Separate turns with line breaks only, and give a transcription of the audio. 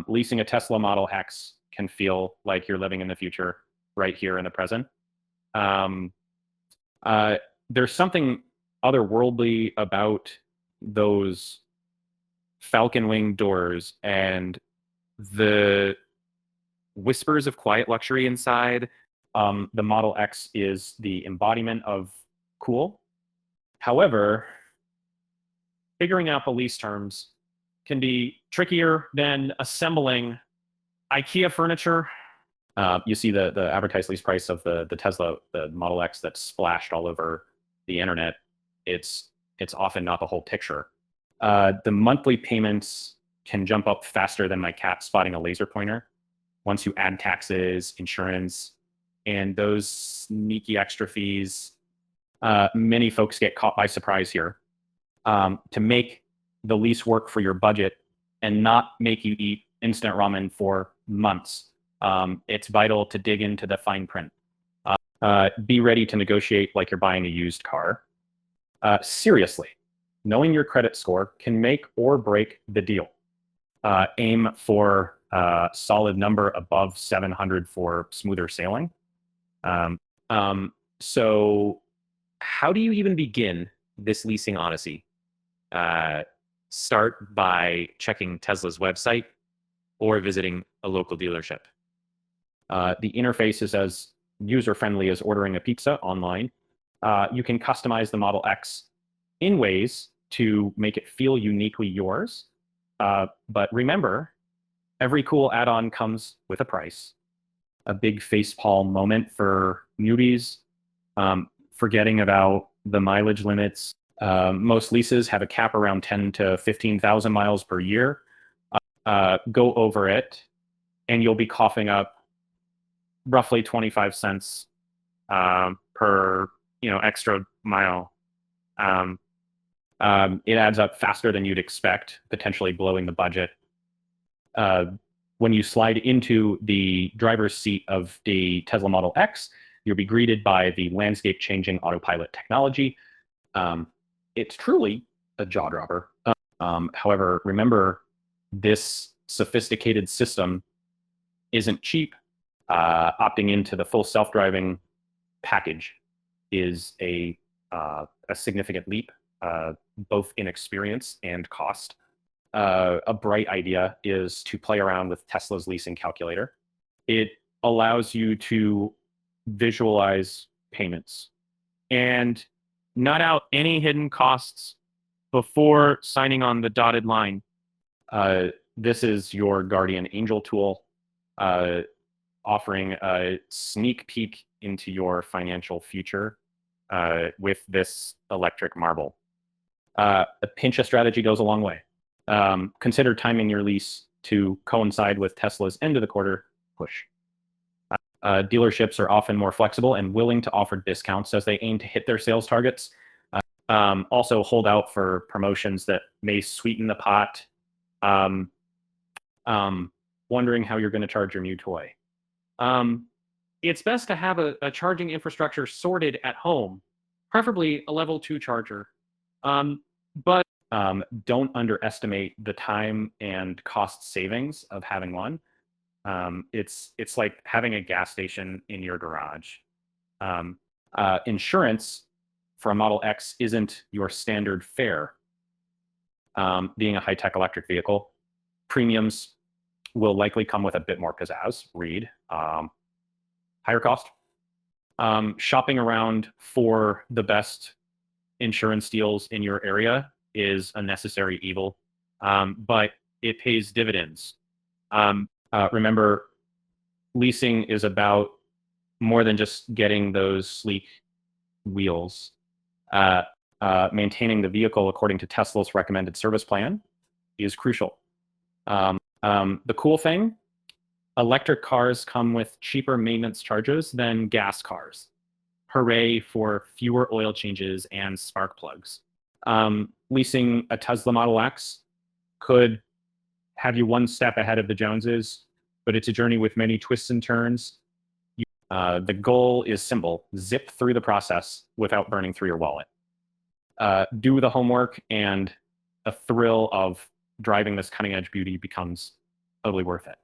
Leasing a Tesla Model X can feel like you're living in the future right here in the present. Um, there's something otherworldly about those falcon-wing doors and the whispers of quiet luxury inside. The Model X is the embodiment of cool. However, figuring out the lease terms can be trickier than assembling Ikea furniture. You see the advertised lease price of the Tesla, the Model X that's splashed all over the internet. It's often not the whole picture. The monthly payments can jump up faster than my cat spotting a laser pointer once you add taxes, insurance, and those sneaky extra fees. Many folks get caught by surprise here. To make the lease work for your budget and not make you eat instant ramen for months, it's vital to dig into the fine print. Be ready to negotiate like you're buying a used car. Seriously, knowing your credit score can make or break the deal. Aim for a solid number above 700 for smoother sailing. So how do you even begin this leasing odyssey? Start by checking Tesla's website or visiting a local dealership. The interface is as user-friendly as ordering a pizza online. You can customize the Model X in ways to make it feel uniquely yours. But remember, every cool add-on comes with a price. A big facepalm moment for newbies, forgetting about the mileage limits. Most leases have a cap around 10 to 15,000 miles per year. Go over it, and you'll be coughing up roughly 25 cents per extra mile. It adds up faster than you'd expect, potentially blowing the budget. When you slide into the driver's seat of the Tesla Model X, you'll be greeted by the landscape-changing autopilot technology. It's truly a jaw-dropper. However, remember, this sophisticated system isn't cheap. Opting into the full self-driving package is a significant leap, both in experience and cost. A bright idea is to play around with Tesla's leasing calculator. It allows you to visualize payments and nut out any hidden costs before signing on the dotted line. This is your guardian angel tool, offering a sneak peek into your financial future with this electric marble. A pinch of strategy goes a long way. Consider timing your lease to coincide with Tesla's end of the quarter push. Dealerships are often more flexible and willing to offer discounts as they aim to hit their sales targets. Also hold out for promotions that may sweeten the pot. Wondering how you're going to charge your new toy. It's best to have a charging infrastructure sorted at home, preferably a level 2 charger. But don't underestimate the time and cost savings of having one. It's like having a gas station in your garage. Insurance for a Model X isn't your standard fare. Being a high-tech electric vehicle, premiums will likely come with a bit more pizzazz. Read. Higher cost. Shopping around for the best insurance deals in your area is a necessary evil, but it pays dividends. Remember, leasing is about more than just getting those sleek wheels. Maintaining the vehicle according to Tesla's recommended service plan is crucial. The cool thing, electric cars come with cheaper maintenance charges than gas cars. Hooray for fewer oil changes and spark plugs. Leasing a Tesla Model X could have you one step ahead of the Joneses, but it's a journey with many twists and turns. The goal is simple: zip through the process without burning through your wallet. Do the homework, and a thrill of driving this cutting-edge beauty becomes totally worth it.